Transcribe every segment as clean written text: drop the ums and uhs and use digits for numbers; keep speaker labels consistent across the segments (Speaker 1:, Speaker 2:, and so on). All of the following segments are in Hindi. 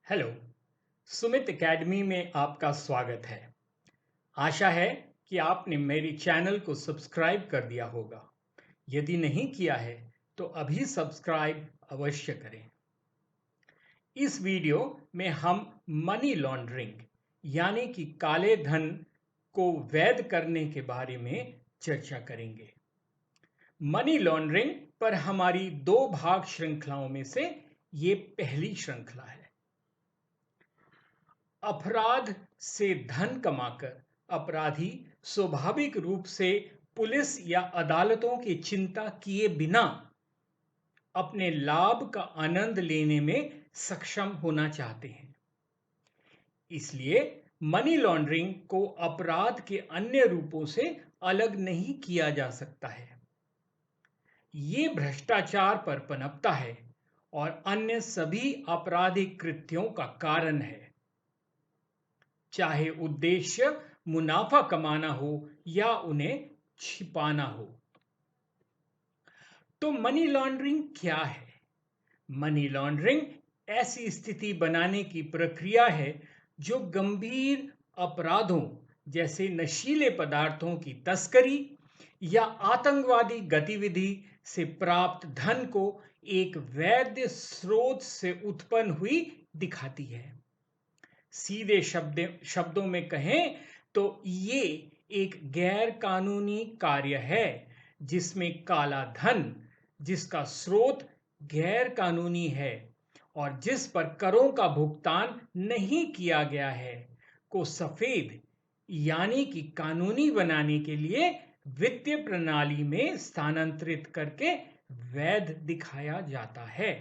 Speaker 1: हेलो। सुमित एकेडमी में आपका स्वागत है। आशा है कि आपने मेरी चैनल को सब्सक्राइब कर दिया होगा। यदि नहीं किया है तो अभी सब्सक्राइब अवश्य करें। इस वीडियो में हम मनी लॉन्ड्रिंग यानी कि काले धन को वैध करने के बारे में चर्चा करेंगे। मनी लॉन्ड्रिंग पर हमारी 2 भाग श्रृंखलाओं में से ये पहली श्रृंखला है। अपराध से धन कमाकर अपराधी स्वाभाविक रूप से पुलिस या अदालतों की चिंता किए बिना अपने लाभ का आनंद लेने में सक्षम होना चाहते हैं। इसलिए मनी लॉन्ड्रिंग को अपराध के अन्य रूपों से अलग नहीं किया जा सकता है। ये भ्रष्टाचार पर पनपता है और अन्य सभी आपराधिक कृत्यों का कारण है, चाहे उद्देश्य मुनाफा कमाना हो या उन्हें छिपाना हो। तो मनी लॉन्ड्रिंग क्या है? मनी लॉन्ड्रिंग ऐसी स्थिति बनाने की प्रक्रिया है जो गंभीर अपराधों जैसे नशीले पदार्थों की तस्करी या आतंकवादी गतिविधि से प्राप्त धन को एक वैध स्रोत से उत्पन्न हुई दिखाती है। सीधे शब्दों में कहें तो ये एक गैर कानूनी कार्य है जिसमें काला धन, जिसका स्रोत गैर कानूनी है और जिस पर करों का भुगतान नहीं किया गया है, को सफेद यानी कि कानूनी बनाने के लिए वित्तीय प्रणाली में स्थानांतरित करके वैध दिखाया जाता है।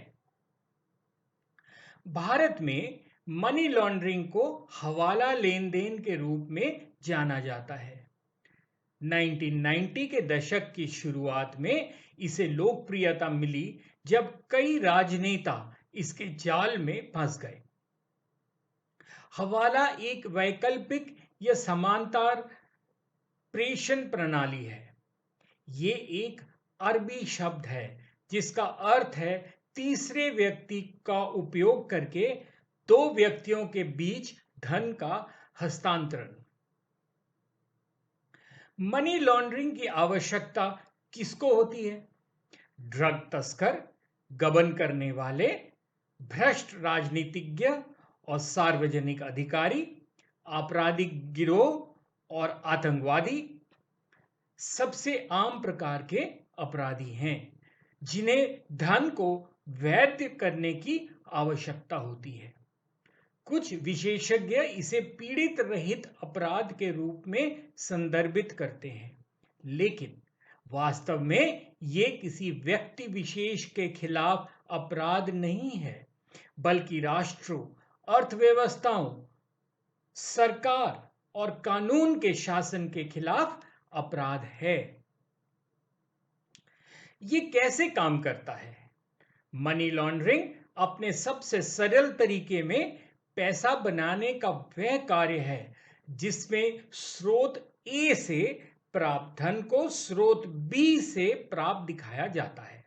Speaker 1: भारत में मनी लॉन्ड्रिंग को हवाला लेन देन के रूप में जाना जाता है। 1990 के दशक की शुरुआत में इसे लोकप्रियता मिली जब कई राजनेता इसके जाल में फंस गए। हवाला एक वैकल्पिक या समांतर प्रेषण प्रणाली है। ये एक अरबी शब्द है जिसका अर्थ है तीसरे व्यक्ति का उपयोग करके 2 व्यक्तियों के बीच धन का हस्तांतरण। मनी लॉन्ड्रिंग की आवश्यकता किसको होती है? ड्रग तस्कर, गबन करने वाले, भ्रष्ट राजनीतिज्ञ और सार्वजनिक अधिकारी, आपराधिक गिरोह और आतंकवादी सबसे आम प्रकार के अपराधी हैं जिन्हें धन को वैध करने की आवश्यकता होती है। कुछ विशेषज्ञ इसे पीड़ित रहित अपराध के रूप में संदर्भित करते हैं, लेकिन वास्तव में ये किसी व्यक्ति विशेष के खिलाफ अपराध नहीं है, बल्कि राष्ट्रों, अर्थव्यवस्थाओं, सरकार और कानून के शासन के खिलाफ अपराध है। ये कैसे काम करता है? मनी लॉन्ड्रिंग अपने सबसे सरल तरीके में पैसा बनाने का वह कार्य है जिसमें स्रोत ए से प्राप्त धन को स्रोत बी से प्राप्त दिखाया जाता है।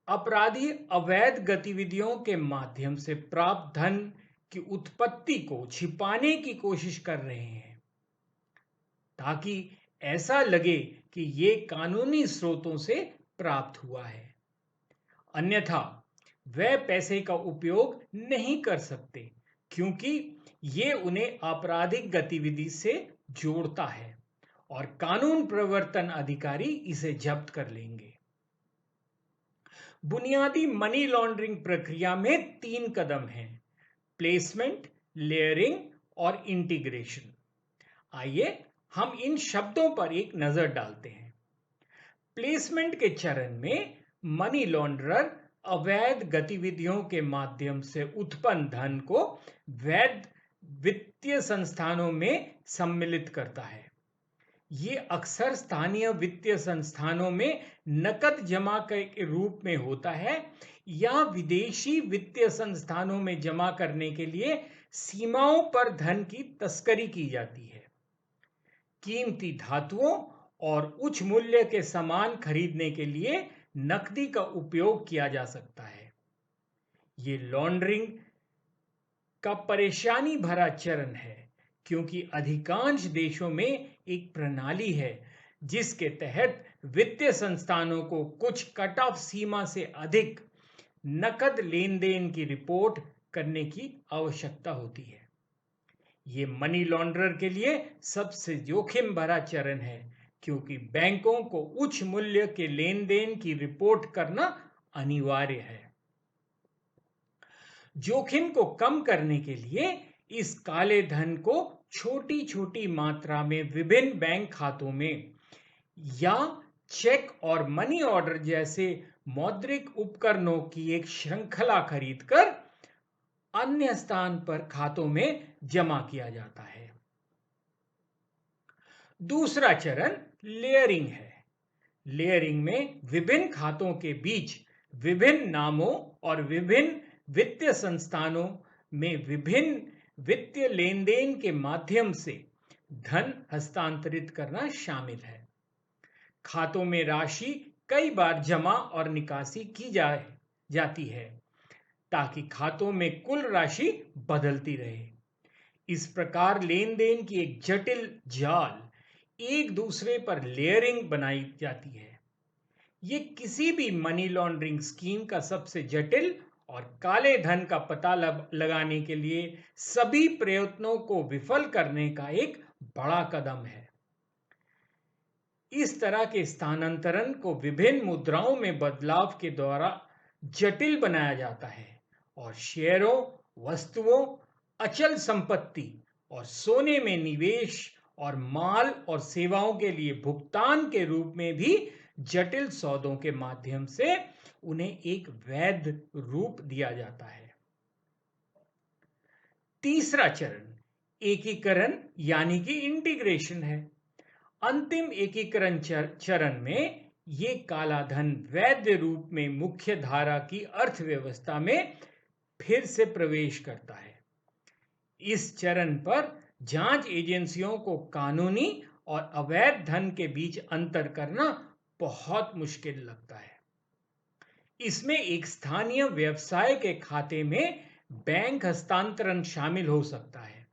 Speaker 1: अपराधी अवैध गतिविधियों के माध्यम से प्राप्त धन की उत्पत्ति को छिपाने की कोशिश कर रहे हैं ताकि ऐसा लगे कि ये कानूनी स्रोतों से प्राप्त हुआ है, अन्यथा वह पैसे का उपयोग नहीं कर सकते क्योंकि ये उन्हें आपराधिक गतिविधि से जोड़ता है और कानून प्रवर्तन अधिकारी इसे जब्त कर लेंगे। बुनियादी मनी लॉन्ड्रिंग प्रक्रिया में 3 कदम हैं: प्लेसमेंट, लेयरिंग और इंटीग्रेशन। आइए हम इन शब्दों पर एक नजर डालते हैं। प्लेसमेंट के चरण में मनी लॉन्ड्रर अवैध गतिविधियों के माध्यम से उत्पन्न धन को वैध वित्तीय संस्थानों में सम्मिलित करता है। ये अक्सर स्थानीय वित्तीय संस्थानों में नकद जमा के रूप में होता है या विदेशी वित्तीय संस्थानों में जमा करने के लिए सीमाओं पर धन की तस्करी की जाती है। कीमती धातुओं और उच्च मूल्य के सामान खरीदने के लिए नकदी का उपयोग किया जा सकता है। ये लॉन्ड्रिंग का परेशानी भरा चरण है, क्योंकि अधिकांश देशों में एक प्रणाली है जिसके तहत वित्तीय संस्थानों को कुछ कट ऑफ सीमा से अधिक नकद लेन देन की रिपोर्ट करने की आवश्यकता होती है। ये मनी लॉन्ड्रर के लिए सबसे जोखिम भरा चरण है, क्योंकि बैंकों को उच्च मूल्य के लेन देन की रिपोर्ट करना अनिवार्य है। जोखिम को कम करने के लिए इस काले धन को छोटी छोटी मात्रा में विभिन्न बैंक खातों में या चेक और मनी ऑर्डर जैसे मौद्रिक उपकरणों की एक श्रृंखला खरीदकर अन्य स्थान पर खातों में जमा किया जाता है। दूसरा चरण लेयरिंग है। लेयरिंग में विभिन्न खातों के बीच विभिन्न नामों और विभिन्न वित्तीय संस्थानों में विभिन्न वित्तीय लेन देन के माध्यम से धन हस्तांतरित करना शामिल है। खातों में राशि कई बार जमा और निकासी की जाती है ताकि खातों में कुल राशि बदलती रहे। इस प्रकार लेन देन की एक जटिल जाल एक दूसरे पर लेयरिंग बनाई जाती है। ये किसी भी मनी लॉन्ड्रिंग स्कीम का सबसे जटिल और काले धन का पता लगाने के लिए सभी प्रयत्नों को विफल करने का एक बड़ा कदम है। इस तरह के स्थानांतरण को विभिन्न मुद्राओं में बदलाव के द्वारा जटिल बनाया जाता है और शेयरों, वस्तुओं, अचल संपत्ति और सोने में निवेश और माल और सेवाओं के लिए भुगतान के रूप में भी जटिल सौदों के माध्यम से उन्हें एक वैध रूप दिया जाता है। तीसरा चरण एकीकरण यानी कि इंटीग्रेशन है। अंतिम एकीकरण चरण में ये काला धन वैध रूप में मुख्य धारा की अर्थव्यवस्था में फिर से प्रवेश करता है। इस चरण पर जांच एजेंसियों को कानूनी और अवैध धन के बीच अंतर करना बहुत मुश्किल लगता है। इसमें एक स्थानीय व्यवसाय के खाते में बैंक हस्तांतरण शामिल हो सकता है,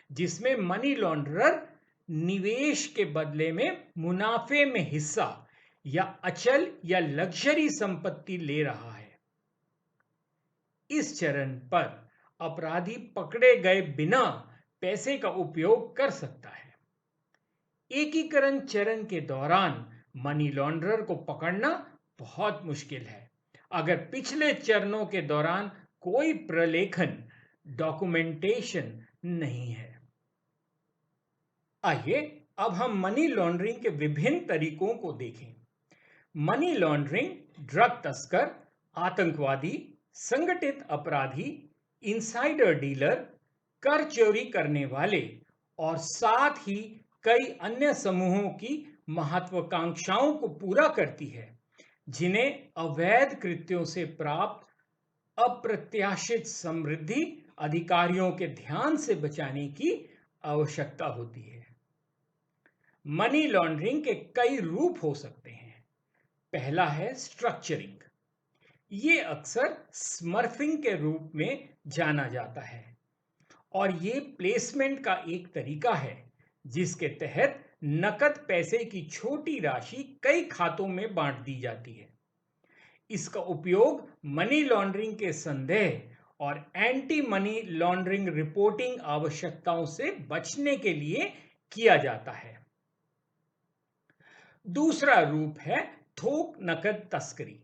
Speaker 1: जिसमें मनी लॉन्ड्रर निवेश के बदले में मुनाफे में हिस्सा या अचल या लग्जरी संपत्ति ले रहा है। इस चरण पर अपराधी पकड़े गए बिना पैसे का उपयोग कर सकता है। एकीकरण चरण के दौरान मनी लॉन्ड्रर को पकड़ना बहुत मुश्किल है अगर पिछले चरणों के दौरान कोई प्रलेखन डॉक्यूमेंटेशन नहीं है। आइए अब हम मनी लॉन्ड्रिंग के विभिन्न तरीकों को देखें। मनी लॉन्ड्रिंग ड्रग तस्कर, आतंकवादी, संगठित अपराधी, इनसाइडर डीलर, कर चोरी करने वाले और साथ ही कई अन्य समूहों की महत्वाकांक्षाओं को पूरा करती है, जिन्हें अवैध कृत्यों से प्राप्त अप्रत्याशित समृद्धि अधिकारियों के ध्यान से बचाने की आवश्यकता होती है। मनी लॉन्ड्रिंग के कई रूप हो सकते हैं। पहला है स्ट्रक्चरिंग। ये अक्सर स्मर्फिंग के रूप में जाना जाता है और ये प्लेसमेंट का एक तरीका है जिसके तहत नकद पैसे की छोटी राशि कई खातों में बांट दी जाती है। इसका उपयोग मनी लॉन्ड्रिंग के संदेह और एंटी मनी लॉन्ड्रिंग रिपोर्टिंग आवश्यकताओं से बचने के लिए किया जाता है। दूसरा रूप है थोक नकद तस्करी।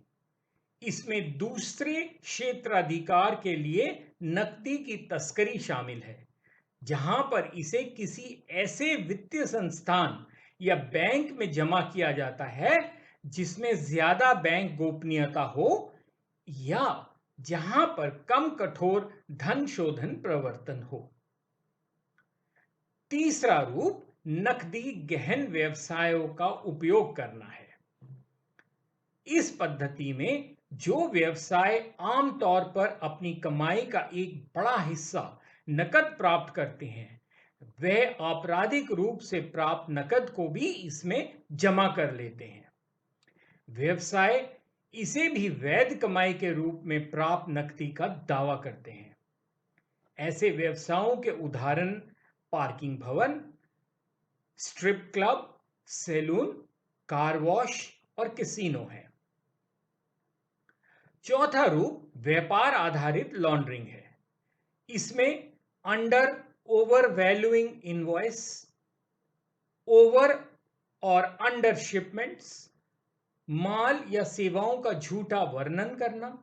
Speaker 1: इसमें दूसरे क्षेत्राधिकार के लिए नकदी की तस्करी शामिल है, जहां पर इसे किसी ऐसे वित्तीय संस्थान या बैंक में जमा किया जाता है जिसमें ज्यादा बैंक गोपनीयता हो या जहां पर कम कठोर धन शोधन प्रवर्तन हो। तीसरा रूप नकदी गहन व्यवसायों का उपयोग करना है। इस पद्धति में जो व्यवसाय आमतौर पर अपनी कमाई का एक बड़ा हिस्सा नकद प्राप्त करते हैं, वह आपराधिक रूप से प्राप्त नकद को भी इसमें जमा कर लेते हैं। व्यवसाय इसे भी वैध कमाई के रूप में प्राप्त नकदी का दावा करते हैं। ऐसे व्यवसायों के उदाहरण पार्किंग भवन, strip club, salon, car wash और कैसीनो है। चौथा रूप व्यापार आधारित लॉन्ड्रिंग है। इसमें under over valuing invoice, over और अंडर शिपमेंट्स, माल या सेवाओं का झूठा वर्णन करना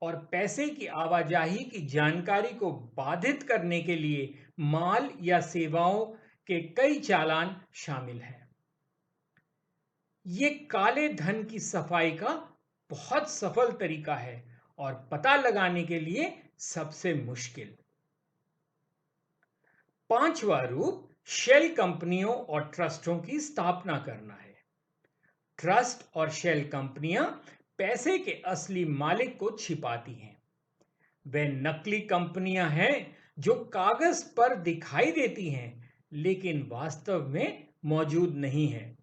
Speaker 1: और पैसे की आवाजाही की जानकारी को बाधित करने के लिए माल या सेवाओं के कई चालान शामिल हैं। ये काले धन की सफाई का बहुत सफल तरीका है और पता लगाने के लिए सबसे मुश्किल। पांचवा रूप शेल कंपनियों और ट्रस्टों की स्थापना करना है। ट्रस्ट और शेल कंपनियां पैसे के असली मालिक को छिपाती हैं। वे नकली कंपनियां हैं जो कागज पर दिखाई देती हैं लेकिन वास्तव में मौजूद नहीं है।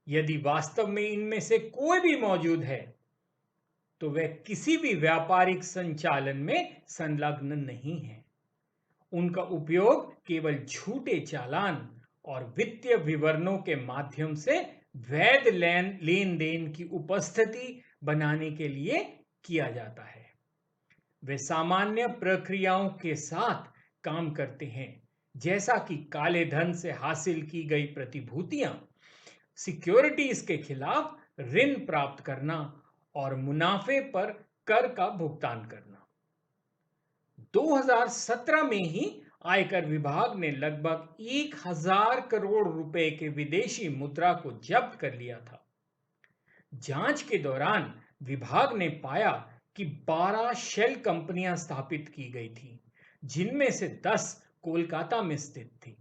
Speaker 1: यदि वास्तव में इनमें से कोई भी मौजूद है तो वे किसी भी व्यापारिक संचालन में संलग्न नहीं है। उनका उपयोग केवल झूठे चालान और वित्तीय विवरणों के माध्यम से वैध लेन देन की उपस्थिति बनाने के लिए किया जाता है। वे सामान्य प्रक्रियाओं के साथ काम करते हैं, जैसा कि काले धन से हासिल की गई प्रतिभूतियां, सिक्योरिटीज के खिलाफ ऋण प्राप्त करना और मुनाफे पर कर का भुगतान करना। 2017 में ही आयकर विभाग ने लगभग 1000 करोड़ रुपए के विदेशी मुद्रा को जब्त कर लिया था। जांच के दौरान विभाग ने पाया कि 12 शेल कंपनियां स्थापित की गई थी, जिनमें से 10 कोलकाता में स्थित थी।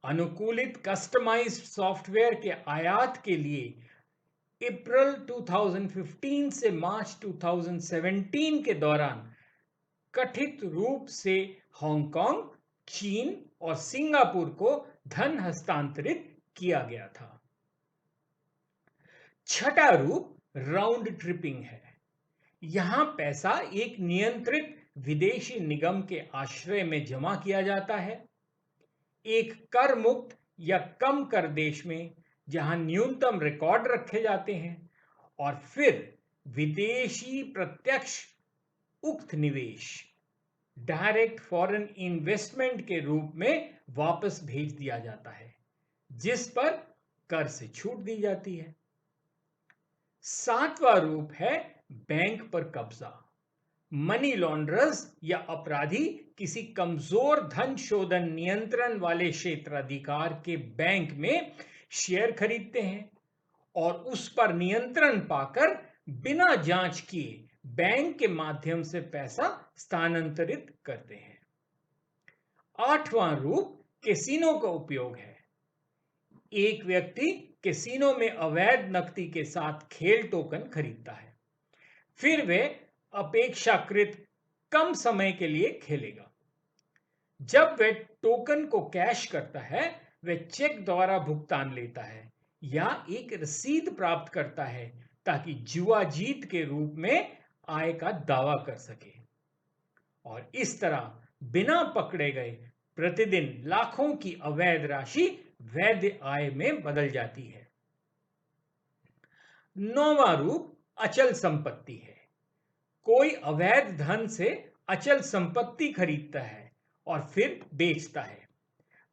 Speaker 1: अनुकूलित कस्टमाइज्ड सॉफ्टवेयर के आयात के लिए अप्रैल 2015 से मार्च 2017 के दौरान कथित रूप से हांगकांग, चीन और सिंगापुर को धन हस्तांतरित किया गया था। छठा रूप राउंड ट्रिपिंग है। यहां पैसा एक नियंत्रित विदेशी निगम के आश्रय में जमा किया जाता है, एक कर मुक्त या कम कर देश में जहां न्यूनतम रिकॉर्ड रखे जाते हैं, और फिर विदेशी प्रत्यक्ष उक्त निवेश डायरेक्ट फॉरेन इन्वेस्टमेंट के रूप में वापस भेज दिया जाता है, जिस पर कर से छूट दी जाती है। सातवां रूप है बैंक पर कब्जा। मनी लॉन्ड्रर्स या अपराधी किसी कमजोर धन शोधन नियंत्रण वाले क्षेत्राधिकार के बैंक में शेयर खरीदते हैं और उस पर नियंत्रण पाकर बिना जांच किए बैंक के माध्यम से पैसा स्थानांतरित करते हैं। आठवां रूप कैसीनो का उपयोग है। एक व्यक्ति कैसीनो में अवैध नकदी के साथ खेल टोकन खरीदता है, फिर वह अपेक्षाकृत कम समय के लिए खेलेगा। जब वह टोकन को कैश करता है, वह चेक द्वारा भुगतान लेता है या एक रसीद प्राप्त करता है ताकि जुआ जीत के रूप में आय का दावा कर सके, और इस तरह बिना पकड़े गए प्रतिदिन लाखों की अवैध राशि वैध आय में बदल जाती है। नौवां रूप अचल संपत्ति है। कोई अवैध धन से अचल संपत्ति खरीदता है और फिर बेचता है।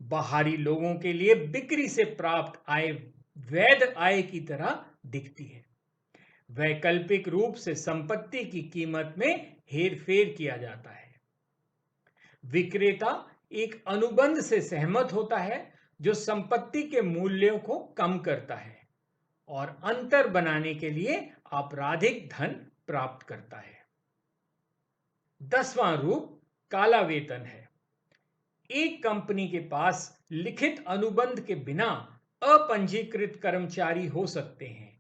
Speaker 1: बाहरी लोगों के लिए बिक्री से प्राप्त आय वैध आय की तरह दिखती है। वैकल्पिक रूप से संपत्ति की कीमत में हेरफेर किया जाता है। विक्रेता एक अनुबंध से सहमत होता है जो संपत्ति के मूल्यों को कम करता है और अंतर बनाने के लिए आपराधिक धन प्राप्त करता है। 10वां रूप काला वेतन है। एक कंपनी के पास लिखित अनुबंध के बिना अपंजीकृत कर्मचारी हो सकते हैं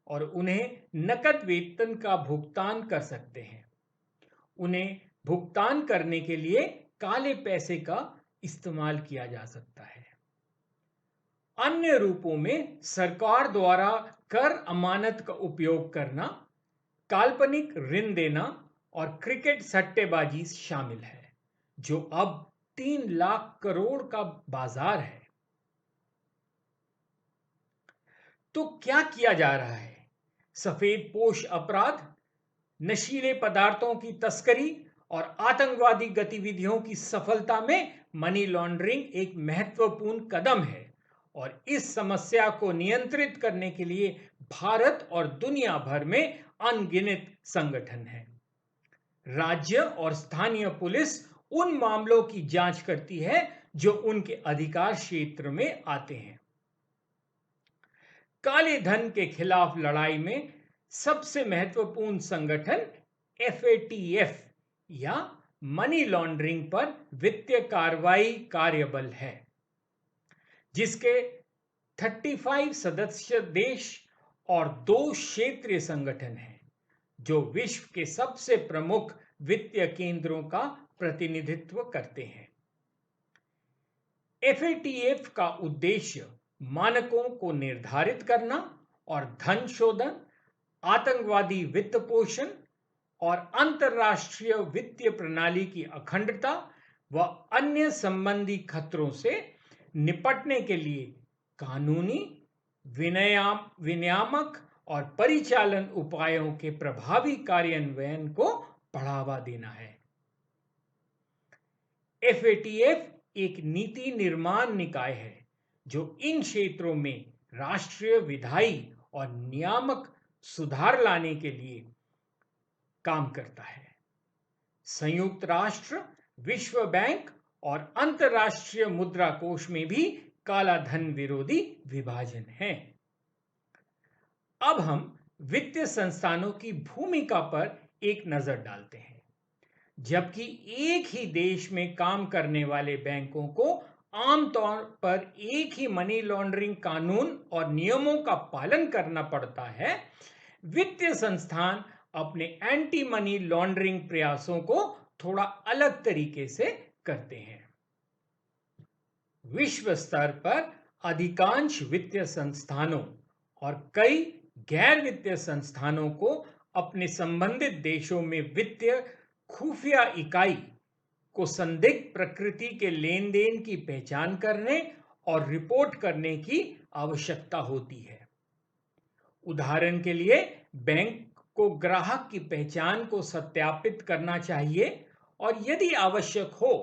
Speaker 1: और उन्हें नकद वेतन का भुगतान कर सकते हैं। उन्हें भुगतान करने के लिए काले पैसे का इस्तेमाल किया जा सकता है। अन्य रूपों में सरकार द्वारा कर अमानत का उपयोग करना, काल्पनिक ऋण देना और क्रिकेट सट्टेबाजी शामिल है, जो अब 3 लाख करोड़ का बाजार है। तो क्या किया जा रहा है? सफेद पोश अपराध, नशीले पदार्थों की तस्करी और आतंकवादी गतिविधियों की सफलता में मनी लॉन्ड्रिंग एक महत्वपूर्ण कदम है और इस समस्या को नियंत्रित करने के लिए भारत और दुनिया भर में अनगिनत संगठन हैं। राज्य और स्थानीय पुलिस उन मामलों की जांच करती है जो उनके अधिकार क्षेत्र में आते हैं। काले धन के खिलाफ लड़ाई में सबसे महत्वपूर्ण संगठन FATF या मनी लॉन्ड्रिंग पर वित्तीय कार्रवाई कार्यबल है, जिसके 35 सदस्य देश और 2 क्षेत्रीय संगठन हैं जो विश्व के सबसे प्रमुख वित्तीय केंद्रों का प्रतिनिधित्व करते हैं। FATF का उद्देश्य मानकों को निर्धारित करना और धन शोधन, आतंकवादी वित्त पोषण और अंतर्राष्ट्रीय वित्तीय प्रणाली की अखंडता व अन्य संबंधी खतरों से निपटने के लिए कानूनी, विनियामक और परिचालन उपायों के प्रभावी कार्यान्वयन को बढ़ावा देना है। FATF एक नीति निर्माण निकाय है जो इन क्षेत्रों में राष्ट्रीय, विधायी और नियामक सुधार लाने के लिए काम करता है। संयुक्त राष्ट्र, विश्व बैंक और अंतर्राष्ट्रीय मुद्रा कोष में भी काला धन विरोधी विभाजन है। अब हम वित्तीय संस्थानों की भूमिका पर एक नजर डालते हैं। जबकि एक ही देश में काम करने वाले बैंकों को आमतौर पर एक ही मनी लॉन्ड्रिंग कानून और नियमों का पालन करना पड़ता है, वित्तीय संस्थान अपने एंटी मनी लॉन्ड्रिंग प्रयासों को थोड़ा अलग तरीके से करते हैं। विश्व स्तर पर अधिकांश वित्तीय संस्थानों और कई गैर वित्तीय संस्थानों को अपने संबंधित देशों में वित्तीय खुफिया इकाई को संदिग्ध प्रकृति के लेन देन की पहचान करने और रिपोर्ट करने की आवश्यकता होती है। उदाहरण के लिए, बैंक को ग्राहक की पहचान को सत्यापित करना चाहिए और यदि आवश्यक हो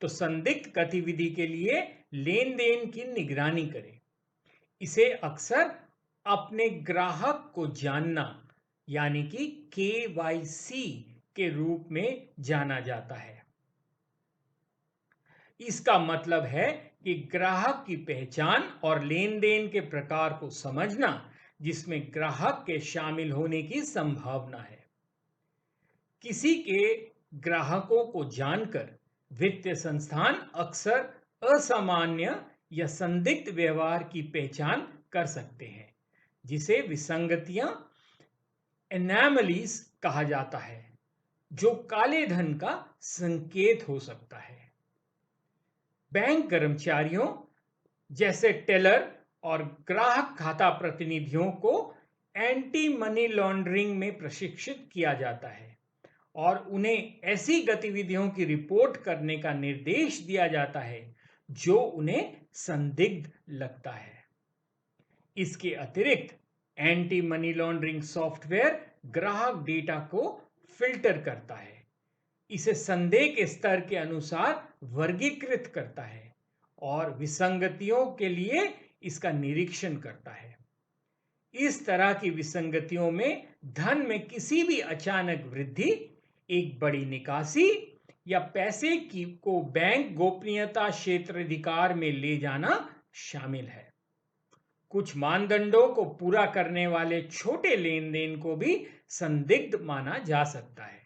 Speaker 1: तो संदिग्ध गतिविधि के लिए लेन देन की निगरानी करें। इसे अक्सर अपने ग्राहक को जानना यानी कि KYC के रूप में जाना जाता है। इसका मतलब है कि ग्राहक की पहचान और लेन देन के प्रकार को समझना जिसमें ग्राहक के शामिल होने की संभावना है। किसी के ग्राहकों को जानकर वित्तीय संस्थान अक्सर असामान्य या संदिग्ध व्यवहार की पहचान कर सकते हैं, जिसे विसंगतियां, एनोमलीज कहा जाता है, जो काले धन का संकेत हो सकता है। बैंक कर्मचारियों जैसे टेलर और ग्राहक खाता प्रतिनिधियों को एंटी मनी लॉन्ड्रिंग में प्रशिक्षित किया जाता है और उन्हें ऐसी गतिविधियों की रिपोर्ट करने का निर्देश दिया जाता है जो उन्हें संदिग्ध लगता है। इसके अतिरिक्त एंटी मनी लॉन्ड्रिंग सॉफ्टवेयर ग्राहक डेटा को फिल्टर करता है, इसे संदेह के स्तर के अनुसार वर्गीकृत करता है और विसंगतियों के लिए इसका निरीक्षण करता है। इस तरह की विसंगतियों में धन में किसी भी अचानक वृद्धि, एक बड़ी निकासी या पैसे को बैंक गोपनीयता क्षेत्राधिकार में ले जाना शामिल है। कुछ मानदंडों को पूरा करने वाले छोटे लेन देन को भी संदिग्ध माना जा सकता है।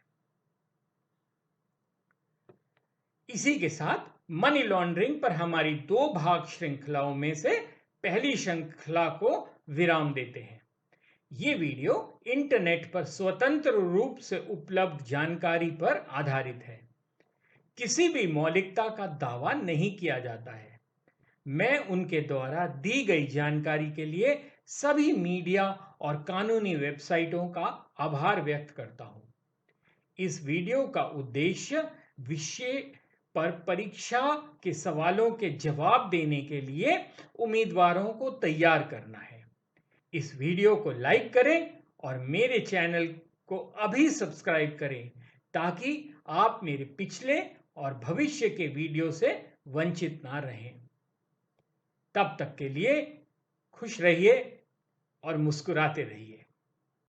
Speaker 1: इसी के साथ मनी लॉन्ड्रिंग पर हमारी 2 भाग श्रृंखलाओं में से पहली श्रृंखला को विराम देते हैं। ये वीडियो इंटरनेट पर स्वतंत्र रूप से उपलब्ध जानकारी पर आधारित है। किसी भी मौलिकता का दावा नहीं किया जाता है। मैं उनके द्वारा दी गई जानकारी के लिए सभी मीडिया और कानूनी वेबसाइटों का आभार व्यक्त करता हूं। इस वीडियो का उद्देश्य पर परीक्षा के सवालों के जवाब देने के लिए उम्मीदवारों को तैयार करना है। इस वीडियो को लाइक करें और मेरे चैनल को अभी सब्सक्राइब करें ताकि आप मेरे पिछले और भविष्य के वीडियो से वंचित ना रहें। तब तक के लिए खुश रहिए और मुस्कुराते रहिए।